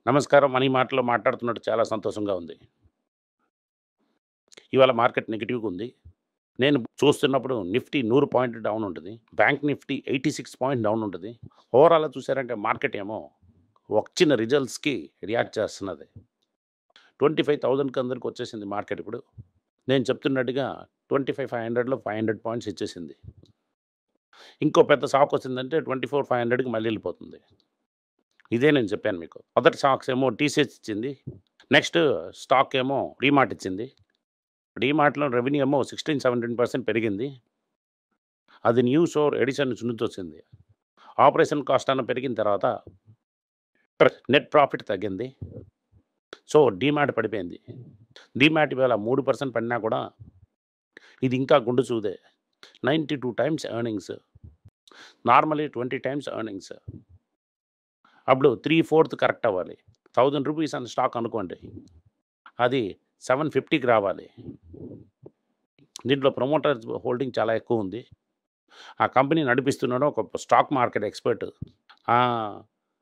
నమస్కారం. మనీ మాటలో మాట్లాడుతున్నట్టు చాలా సంతోషంగా ఉంది. ఇవాళ మార్కెట్ నెగెటివ్‌గా ఉంది. నేను చూస్తున్నప్పుడు నిఫ్టీ 100 పాయింట్ డౌన్ ఉంటది. బ్యాంక్ నిఫ్టీ 86 పాయింట్ డౌన్ ఉంటది. ఓవరాల్‌గా చూసారంటే మార్కెట్ ఏమో వచ్చిన రిజల్ట్స్‌కి రియాక్ట్ చేస్తున్నది. 25,000కి అందరికి వచ్చేసింది మార్కెట్ ఇప్పుడు. నేను చెప్తున్నట్టుగా 25,500లో 500 పాయింట్స్ ఇచ్చేసింది. ఇంకో పెద్ద షాక్ వచ్చిందంటే 24,500కి మళ్ళీ ఎళ్ళిపోతుంది. ఇదే నేను చెప్పాను మీకు. మొదటి షాక్స్ ఏమో టీసీఎస్ ఇచ్చింది. నెక్స్ట్ స్టాక్ ఏమో డీమార్ట్ ఇచ్చింది. డీమార్ట్‌లో రెవెన్యూ ఏమో 16, 17% పెరిగింది. అది న్యూస్ ఓర్ ఎడిషన్ నుంచి వచ్చింది. ఆపరేషన్ కాస్ట్ అన్న పెరిగిన తర్వాత నెట్ ప్రాఫిట్ తగ్గింది. సో, డీమార్ట్ పడిపోయింది. డీమార్ట్ ఇవాళ 3% పడినా కూడా ఇది ఇంకా గుండు సూదే. 92 times earnings. Normally 20 times earnings. అప్పుడు 3/4 కరెక్ట్ అవ్వాలి. రూ. 1000 అన్న స్టాక్ అనుకోండి. అది 750కి రావాలి. దీంట్లో ప్రమోటర్స్ హోల్డింగ్ చాలా ఎక్కువ ఉంది. ఆ కంపెనీ నడిపిస్తున్నాడు ఒక స్టాక్ మార్కెట్ ఎక్స్‌పర్ట్.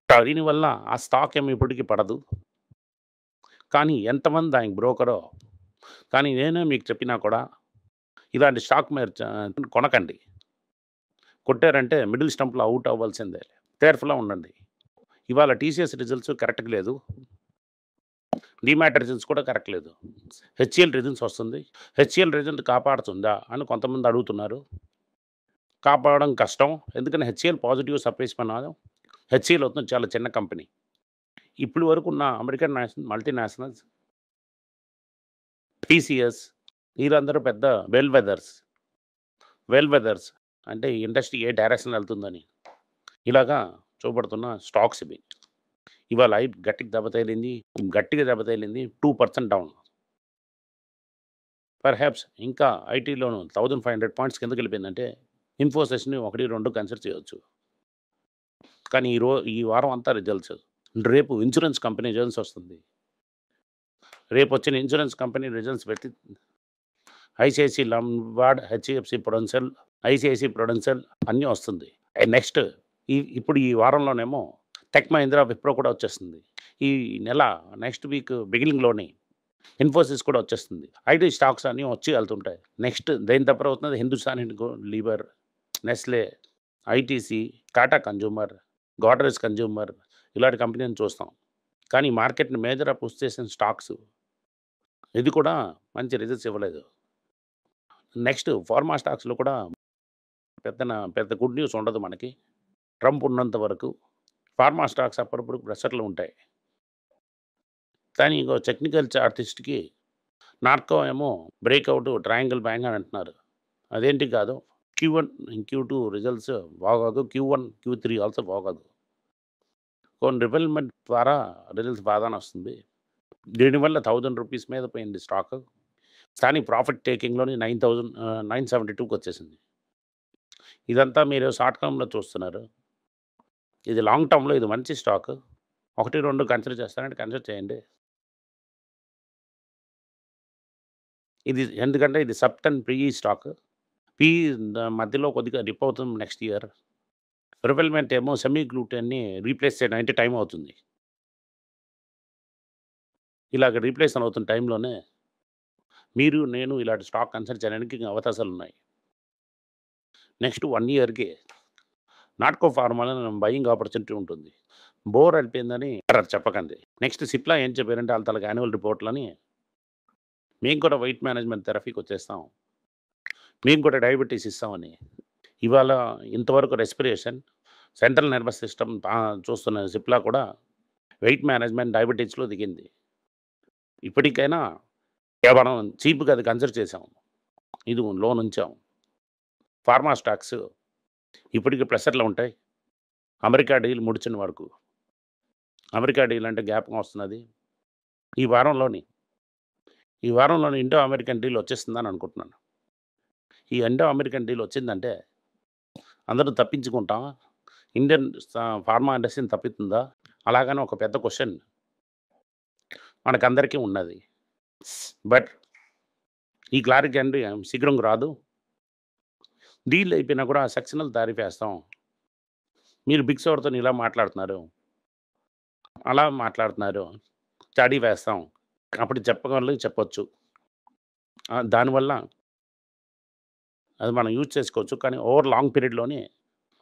దీనివల్ల ఆ స్టాక్ ఏమో ఇప్పటికి పడదు. కానీ ఎంతమంది దానికి బ్రోకరో కానీ నేనే మీకు చెప్పినా కూడా ఇలాంటి స్టాక్ మీరు కొనకండి. కొట్టారంటే మిడిల్ స్టంప్‌లో ఔట్ అవ్వాల్సిందే. కేర్‌ఫుల్‌గా ఉండండి. ఇవాళ టీసీఎస్ రిజల్ట్స్ కరెక్ట్‌గా లేదు. డీమాట్ రిజల్ట్స్ కూడా కరెక్ట్ లేదు. హెచ్‌సిఎల్ రిజల్ట్స్ వస్తుంది. హెచ్‌సిఎల్ రిజల్ట్ కాపాడుతుందా అని కొంతమంది అడుగుతున్నారు. కాపాడడం కష్టం. ఎందుకంటే హెచ్‌సిఎల్ పాజిటివ్ సర్ప్రైజ్ పన్నాను. హెచ్‌సిఎల్ అవుతుంది చాలా చిన్న కంపెనీ. ఇప్పటి వరకు ఉన్న అమెరికన్ మల్టీనేషనల్స్, టీసీఎస్ వీళ్ళందరూ పెద్ద వెల్ వెదర్స్ అంటే ఈ ఇండస్ట్రీ ఏ డైరెక్షన్ వెళ్తుందని ఇలాగా చూపడుతున్న స్టాక్స్ ఇవి. ఇవాళ గట్టిగా దెబ్బ తగిలింది 2% డౌన్. పర్హాప్స్ ఇంకా ఐటీలోను 1500 పాయింట్స్ కిందకెళ్ళిపోయిందంటే ఇన్ఫోసిస్‌ని 1, 2 కన్సిడర్ చేయొచ్చు. కానీ ఈ వారం అంతా రిజల్ట్స్. రేపు ఇన్స్యూరెన్స్ కంపెనీ రిజల్ట్స్ వస్తుంది. రేపొచ్చిన ఇన్స్యూరెన్స్ కంపెనీ రిజల్ట్స్ పెట్టి ఐసీఐసీ లంబార్డ్, హెచ్‌డిఎఫ్‌సి ప్రుడెన్షియల్ అన్నీ వస్తుంది. నెక్స్ట్ ఇప్పుడు ఈ వారంలోనేమో టెక్ మహీంద్రా, విప్రో కూడా వచ్చేస్తుంది. ఈ నెల నెక్స్ట్ వీక్ బిగినింగ్‌లోని ఇన్ఫోసిస్ కూడా వచ్చేస్తుంది. ఐటీ స్టాక్స్ అన్నీ వచ్చి వెళ్తుంటాయి. నెక్స్ట్ దేని తప్పర అవుతున్నది Hindustan Lever, Nestle, ITC, Tata consumer, Godrej consumer ఇలాంటి కంపెనీని చూస్తాం. కానీ మార్కెట్‌ని మేజర్‌గా పుష్ చేసిన స్టాక్స్ ఇది కూడా మంచి రిజల్ట్స్ ఇవ్వలేదు. నెక్స్ట్ ఫార్మా స్టాక్స్‌లో కూడా పెద్ద గుడ్ న్యూస్ ఉండదు మనకి. ట్రంప్ ఉన్నంత వరకు ఫార్మా స్టాక్స్ అప్పుడప్పుడు ప్రెషర్‌లో ఉంటాయి. కానీ ఇంకో టెక్నికల్ చార్టిస్ట్‌కి నార్కో ఏమో బ్రేక్అవుట్ ట్రయాంగిల్ బ్యాంక్ అని అంటున్నారు. అదేంటి కాదు. క్యూ1, క్యూ2 రిజల్ట్స్ బాగోదు. క్యూ1, క్యూ3 ఆల్సో బాగోదు. కొన్ని డెవలప్‌మెంట్ ద్వారా రిజల్ట్స్ బాగానే వస్తుంది. దీనివల్ల రూ. 1000 మీద పోయింది స్టాకు. కానీ ప్రాఫిట్ టేకింగ్‌లోని 972కి వచ్చేసింది. ఇదంతా మీరు షార్ట్ టర్మ్‌లో చూస్తున్నారు. ఇది లాంగ్ టర్మ్‌లో ఇది మంచి స్టాకు. 1, 2 కన్సిడర్ చేస్తారంటే కన్సిడర్ చేయండి. ఎందుకంటే ఇది సబ్ 10 పీఈ స్టాకు. పీఈ మధ్యలో కొద్దిగా డిప్ అవుతుంది నెక్స్ట్ ఇయర్. ప్రివెల్మెంట్ ఏమో సెమీ గ్లూటెన్‌ని రీప్లేస్ చేయడానికి టైం అవుతుంది. ఇలాగ రీప్లేస్ అవుతున్న టైంలోనే మీరు, నేను ఇలాంటి స్టాక్ కన్సిడర్ చేయడానికి అవకాశాలున్నాయి. నెక్స్ట్ 1 ఇయర్‌కి నాట్కో ఫార్మాలో బయింగ్ ఆపర్చునిటీ ఉంటుంది. బోర్ అయిపోయిందని చెప్పకండి. నెక్స్ట్ సిప్లా ఏం చెప్పారంటే ఆళ్ళ తాలూకా యాన్యువల్ రిపోర్ట్‌లని మేము కూడా వెయిట్ మేనేజ్మెంట్ థెరపీకొచ్చేస్తాం. మేము కూడా డయాబెటిస్ ఇస్తామని. ఇవాళ ఇంతవరకు రెస్పిరేషన్, సెంట్రల్ నర్వస్ సిస్టమ్ చూస్తున్న సిప్లా కూడా వెయిట్ మేనేజ్మెంట్, డయాబెటిక్స్‌లో దిగింది. ఇప్పటికైనా మనం చీప్‌గా అది కన్సిడర్ చేసాం. ఇది లోన్ ఉంచాం. ఫార్మా స్టాక్స్ ఇప్పటికి ప్రెషర్‌లో ఉంటాయి. అమెరికా డీల్ ముడిచిన వరకు. అమెరికా డీల్ అంటే జ్ఞాపకం వస్తున్నది. ఈ వారంలోని ఇండో అమెరికన్ డీల్ వచ్చేస్తుందని అనుకుంటున్నాను. ఈ ఇండో అమెరికన్ డీల్ వచ్చిందంటే అందరూ తప్పించుకుంటాం. ఇండియన్ ఫార్మా ఇండస్ట్రీని తప్పుతుందా? అలాగని ఒక పెద్ద క్వెషన్ మనకందరికీ ఉన్నది. బట్ ఈ క్లారిటీ అంటే శీఘ్రం రాదు. డీల్ అయిపోయినా కూడా సెక్షనల్ తారీఫ్ ఏస్తాం. మీరు బిగ్ షోర్‌తోని ఇలా మాట్లాడుతున్నారు. అలా మాట్లాడుతున్నారు. స్టడీ వేస్తాం. అప్పుడు చెప్పగలరు చెప్పొచ్చు. దానివల్ల అది మనం యూజ్ చేసుకోవచ్చు. కానీ ఓవర్ లాంగ్ పీరియడ్‌లోనే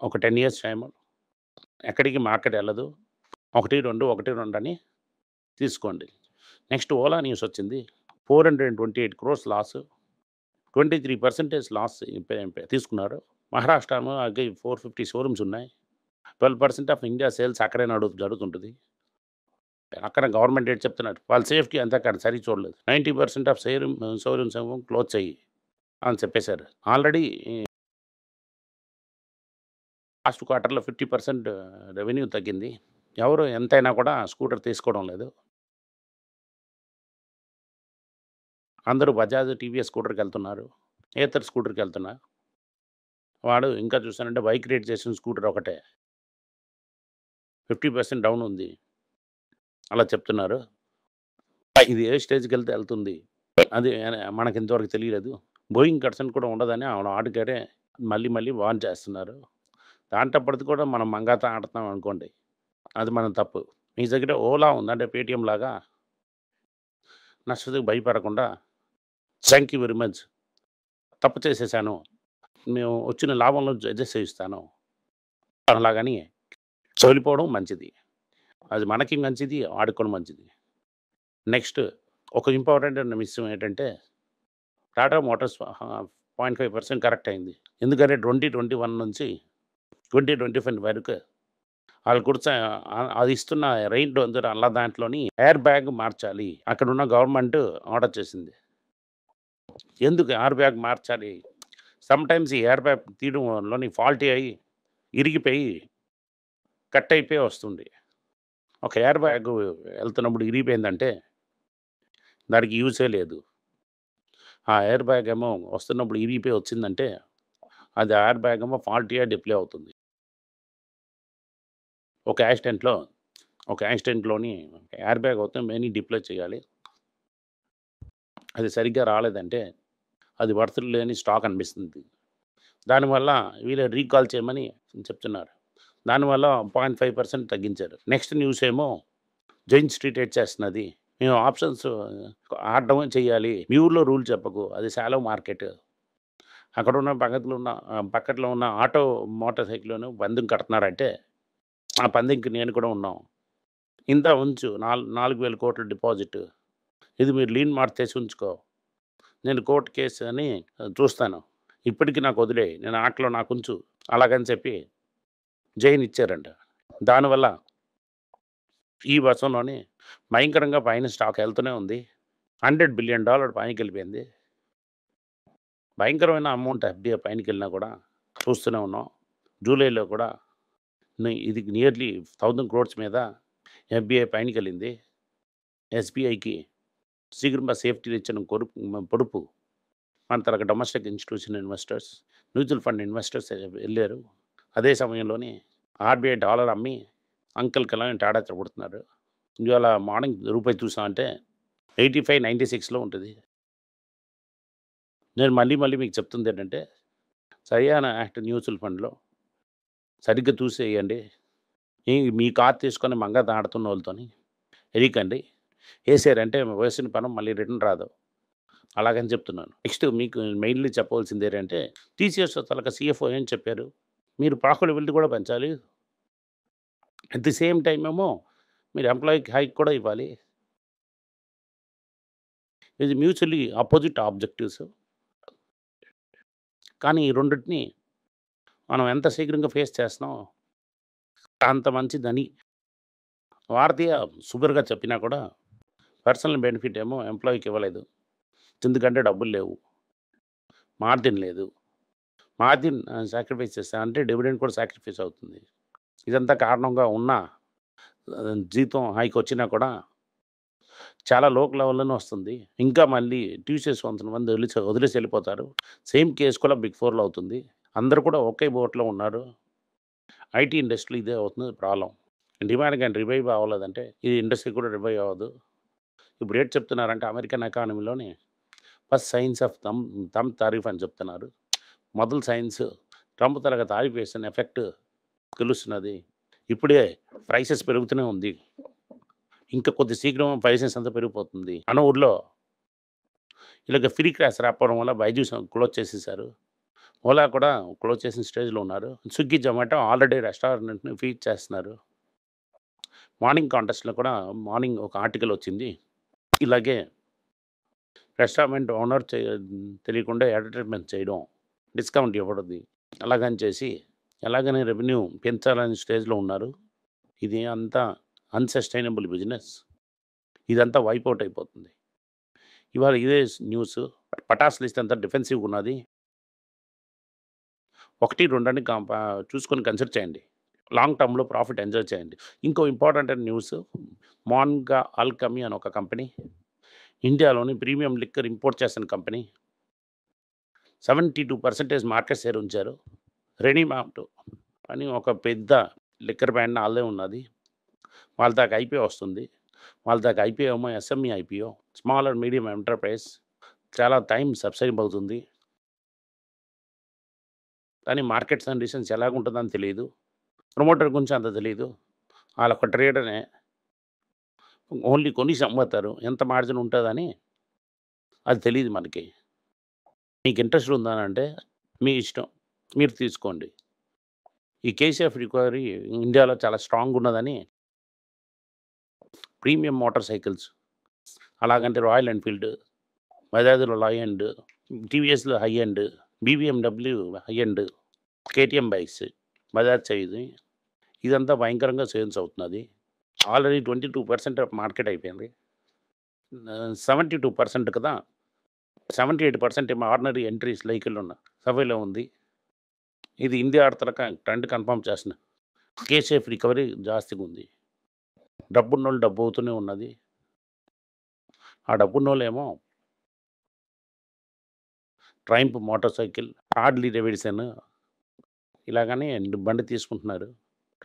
ఒక 10 ఇయర్స్ టైమ్ ఎక్కడికి మార్కెట్ ఎళ్ళదు. 1, 2, 1, 2 అని తీసుకోండి. నెక్స్ట్ ఓలా న్యూస్ వచ్చింది. 428 క్రోర్స్ లాస్. 23% లాస్ తీసుకున్నారు. మహారాష్ట్రలో 450 షోరూమ్స్ ఉన్నాయి. 12% ఆఫ్ ఇండియా సేల్స్ అక్కడే జరుగుతుంటది. అక్కడ గవర్నమెంట్ రేట్ చెప్తున్నారు. వాళ్ళ సేఫ్టీ అంతా అక్కడ సరిగ్గా చూడలేదు. 90% ఆఫ్ షోరూమ్స్ ఏమో క్లోజ్ చెయ్యి అని చెప్పేశారు. ఆల్రెడీ లాస్ట్ క్వార్టర్‌లో 50% రెవెన్యూ తగ్గింది. ఎవరు ఎంతైనా కూడా స్కూటర్ తీసుకోవడం లేదు. అందరూ బజాజ్, టీవీఎస్ స్కూటర్‌కెళ్తున్నారు. ఏతర్ స్కూటర్‌కెళ్తున్నారు. వాడు ఇంకా చూసానంటే బైక్ రేట్ చేసిన స్కూటర్ ఒకటే. 50% డౌన్ ఉంది. అలా చెప్తున్నారు. ఇది ఏ స్టేజ్‌కెళ్తే ఎళ్తుంది. అది మనకింతవరకు తెలియలేదు. బోయింగ్ కన్సర్న్ కూడా ఉండదని ఆడిగారే మళ్ళీ మళ్ళీ వార్న్ చేస్తున్నారు. దాంటప్పటిది కూడా మనం మంగాత ఆడుతున్నాం అనుకోండి. అది మన తప్పు. మీ దగ్గర ఓలా ఉంది. అంటే పేటీఎం లాగా నష్టానికి భయపడకుండా థాంక్ యూ వెరీ మచ్. తప్పు చేసేసాను. మేము వచ్చిన లాభంలో అడ్జస్ట్ చేయిస్తాను. అలాగని చొలిపోవడం మంచిది. అది మనకి మంచిది. వాడికి కూడా మంచిది. నెక్స్ట్ ఒక ఇంపార్టెంట్ విషయం ఏంటంటే టాటా మోటార్స్ 0.5% కరెక్ట్ అయింది. ఎందుకంటే 2021 నుంచి 2025 వరకు ఆళ్ళు కుడిసే అది ఇస్తున్న రైట్ అలా దాంట్లోని ఎయిర్ బ్యాగ్ మార్చాలి. అక్కడున్న గవర్నమెంట్ ఆర్డర్ చేసింది. ఎందుకు ఎయిర్ బ్యాగ్ మార్చాలి? సమ్‌టైమ్స్ ఈ ఎయిర్ బ్యాగ్ తీయడంలోని ఫాల్టీ అయ్యి, ఇరిగిపోయి, కట్ అయిపోయి వస్తుంది. ఒక ఎయిర్ బ్యాగ్ ఎళ్తున్నప్పుడు ఇరిగిపోయిందంటే దానికి యూజే లేదు. ఆ ఎయిర్ బ్యాగ్ ఏమో వస్తున్నప్పుడు ఇరిగిపోయి వచ్చిందంటే అది ఎయిర్ బ్యాగ్ ఏమో ఫాల్టీగా డిప్లే అవుతుంది. ఒక యాక్సిడెంట్‌లోని ఎయిర్ బ్యాగ్ అవుతే మెయిన్‌గా డిప్లే చేయాలి. అది సరిగ్గా రాలేదంటే అది వర్త్ లేని స్టాక్ అనిపిస్తుంది. దానివల్ల వీళ్ళు రీకాల్ చేయమని చెప్తున్నారు. దానివల్ల 0.5% తగ్గించారు. నెక్స్ట్ న్యూస్ ఏమో జైన్ స్ట్రీట్ ఎడ్ చేస్తున్నది. మేము ఆప్షన్స్ ఆడడమే చేయాలి. మీ ఊర్లో రూల్ చెప్పకు. అది షాలో మార్కెట్. అక్కడున్న పక్కట్లో ఉన్న ఆటో మోటార్ సైకిల్‌లోను పందెం కడుతున్నారంటే, ఆ పందెంకి నేను కూడా ఉన్నాం. ఇంత ఉంచు 4,000 కోట్ల డిపాజిట్. ఇది మీరు లీన్ మార్క్ చేసి ఉంచుకో. నేను కోర్ట్ కేస్ అని చూస్తాను. ఇప్పటికి నాకు వదిలేయి. నేను ఆటలో నాకుంచు. అలాగని చెప్పి జైన్ ఇచ్చారంట. దానివల్ల ఈ వర్షంలోనే భయంకరంగా పైన స్టాక్ ఎళ్తూనే ఉంది. $100 బిలియన్ పైకెళ్ళిపోయింది. భయంకరమైన అమౌంట్ ఎఫ్‌డిఐ పైనకెళ్ళినా కూడా చూస్తూనే ఉన్నాం. జూలైలో కూడా ఇది నియర్లీ 1000 క్రోర్స్ మీద ఎఫ్‌బిఐ పైనకెళ్ళింది. ఎస్‌బిఐకి శీఘ్రంగా సేఫ్టీ ఇచ్చిన పొడుపు మన తరగ domestic institution investors, mutual fund investors ఎళ్ళారు. అదే సమయంలోనే ఆర్‌బిఐ డాలర్ అమ్మి అంకెలకల్లా టాటా చెడగొడుతున్నారు. ఇవాళ మార్నింగ్ రూపాయి చూసామంటే 85, 96లో ఉంటది. నేను మళ్ళీ మీకు చెప్తుందేంటంటే, సరైన యాక్ట్ మ్యూచువల్ ఫండ్‌లో సరిగ్గా చూసేయండి. మీ కారు తీసుకొని మంగత ఆడుతున్నోళ్ళతోని ఎయకండి. ఏసారంటే వేసిన పనం మళ్ళీ రిటర్న్ రాదు. అలాగని చెప్తున్నాను. నెక్స్ట్ మీకు మెయిన్‌లీ చెప్పవలసిందేంటంటే, టీసీఎస్ తాలూకా సీఎఫ్ఓ ఏం చెప్పారు? మీరు ప్రాఫిటబిలిటీ కూడా పెంచాలి. అట్ ది సేమ్ టైమ్ ఏమో మీరు ఎంప్లాయీకి హైక్ కూడా ఇవ్వాలి. ఇది మ్యూచువల్లీ అపోజిట్ ఆబ్జెక్టివ్స్. కానీ ఈ రెండిటిని మనం ఎంత శీఘ్రంగా ఫేస్ చేస్తున్నాం అంత మంచిదని భారతీయ సుగర్‌గా చెప్పినా కూడా పర్సనల్ బెనిఫిట్ ఏమో ఎంప్లాయీకి ఇవ్వలేదు. ఎందుకంటే డబ్బులు లేవు. మార్జిన్ లేదు. మార్జిన్ సాక్రిఫైస్ చేస్తా అంటే డివిడెండ్ కూడా సాక్రిఫైస్ అవుతుంది. ఇదంతా కారణంగా ఉన్న జీతం హైక్ వచ్చినా కూడా చాలా లో లెవెల్‌లోనే వస్తుంది. ఇంకా మళ్ళీ టీసీఎస్ కొంతమంది వదిలేసి వెళ్ళిపోతారు. సేమ్ కేస్ కూడా బిగ్ ఫోర్‌లో అవుతుంది. అందరూ కూడా ఒకే బోట్‌లో ఉన్నారు. ఐటీ ఇండస్ట్రీలో ఇదే అవుతుంది ప్రాబ్లమ్. డిమాండ్ గాని రివైవ్ అవ్వలేదంటే ఈ ఇండస్ట్రీ కూడా రివైవ్ అవ్వదు. ఇప్పుడు ఏంటి చెప్తున్నారంటే అమెరికన్ ఎకానమీలోని first signs of thumb tariff అని చెప్తున్నారు. మొదలు సైన్స్ ట్రంప్ తరగ తారీఫ్ వేసిన ఎఫెక్ట్ తెలుస్తున్నది. ఇప్పుడే ప్రైసెస్ పెరుగుతూనే ఉంది. ఇంకా కొద్ది శీఘ్రం ప్రైసెస్ అంతా పెరిగిపోతుంది. మన ఊర్లో ఇలాగ ఫ్రీ క్లాస్ రాకపోవడం వల్ల బైజూస్ క్లోజ్ చేసేసారు. ఓలా కూడా క్లోజ్ చేసిన స్టేజ్‌లో ఉన్నారు. స్విగ్గీ, జొమాటో ఆల్రెడీ రెస్టారెంట్‌ని ఫీడ్ చేస్తున్నారు. మార్నింగ్ కాంటెస్ట్‌లో కూడా మార్నింగ్ ఒక ఆర్టికల్ వచ్చింది. ఇలాగే రెస్టారెంట్ ఓనర్ తెలియకుండా అడ్వర్టైజ్‌మెంట్ చేయడం, డిస్కౌంట్ ఇవ్వడది. అలాగని చేసి ఎలాగైనా రెవెన్యూ పెంచాలని స్టేజ్‌లో ఉన్నారు. ఇది అంతా అన్‌సస్టైనబుల్ బిజినెస్. ఇదంతా వైప్ ఔట్ అయిపోతుంది. ఇవాళ ఇదే న్యూసు. పటాస్ లిస్ట్ అంతా డిఫెన్సివ్‌గా ఉన్నది. 1, 2 అని చూసుకొని కన్సిడర్ చేయండి. లాంగ్ టర్మ్‌లో ప్రాఫిట్ ఎంజాయ్ చేయండి. ఇంకో ఇంపార్టెంట్ న్యూస్, మాన్గా ఆల్కెమీ అని ఒక కంపెనీ ఇండియాలోని ప్రీమియం లిక్కర్ ఇంపోర్ట్ చేసిన కంపెనీ 72% మార్కెట్ షేర్ ఉంచారు. రెనీమార్ట్ అని ఒక పెద్ద లిక్కర్ బ్రాండ్ ఆళ్ళదే ఉన్నది. వాళ్ళ దాకా ఐపీఓ వస్తుంది. వాళ్ళ దాకా ఐపీఓ ఏమో SME IPO, small and medium enterprise. చాలా టైం సబ్సైడ్ అవుతుంది. కానీ మార్కెట్ కండిషన్స్ ఎలాగుంటుందని తెలీదు. ప్రమోటర్ గురించి అంత తెలీదు. ఆళ్ళొక ట్రేడరే. ఓన్లీ కొనేసి అమ్ముతారు. ఎంత మార్జిన్ ఉంటదని అది తెలీదు మనకి. మీకు ఇంట్రెస్ట్ ఉందా అనంటే మీ ఇష్టం. మీరు తీసుకోండి. ఈ కేసీఎఫ్ రికవరీ ఇండియాలో చాలా స్ట్రాంగ్ ఉన్నదని ప్రీమియం మోటార్ సైకిల్స్, అలాగంటే రాయల్ ఎన్‌ఫీల్డ్, బజాజ్‌లో లో ఎండ్, టీవీఎస్‌లో high end, BMW high end, KTM bikes, Bajaj చైజ్ ఇదంతా భయంకరంగా సేల్స్ అవుతున్నది. ఆల్రెడీ 22% ఆఫ్ మార్కెట్ అయిపోయింది. 72% కదా! 78% ఏమో ఆర్డినరీ ఎంట్రీస్ వెహికల్ ఉన్న సర్వేలో ఉంది. ఇది ఇండియా ఆడతలక ట్రెండ్ కన్ఫర్మ్ చేస్తున్న. కేసీఎఫ్ రికవరీ జాస్తిగుంది. డబ్బున్నోళ్ళు డబ్బు అవుతూనే ఉన్నది. ఆ డబ్బున్నోళ్ళేమో Triumph motorcycle, Harley Davidson ఇలాగని బండి తీసుకుంటున్నారు.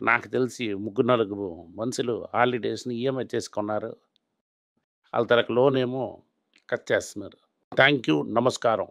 నాకు తెలిసి 3, 4 మనుషులు హార్లీ డేవిడ్సన్ ఈఎంఐ చేసి కొన్నారు. ఆళ్ళ తలకు లోన్ ఏమో కట్ చేస్తున్నారు. Thank you. నమస్కారం.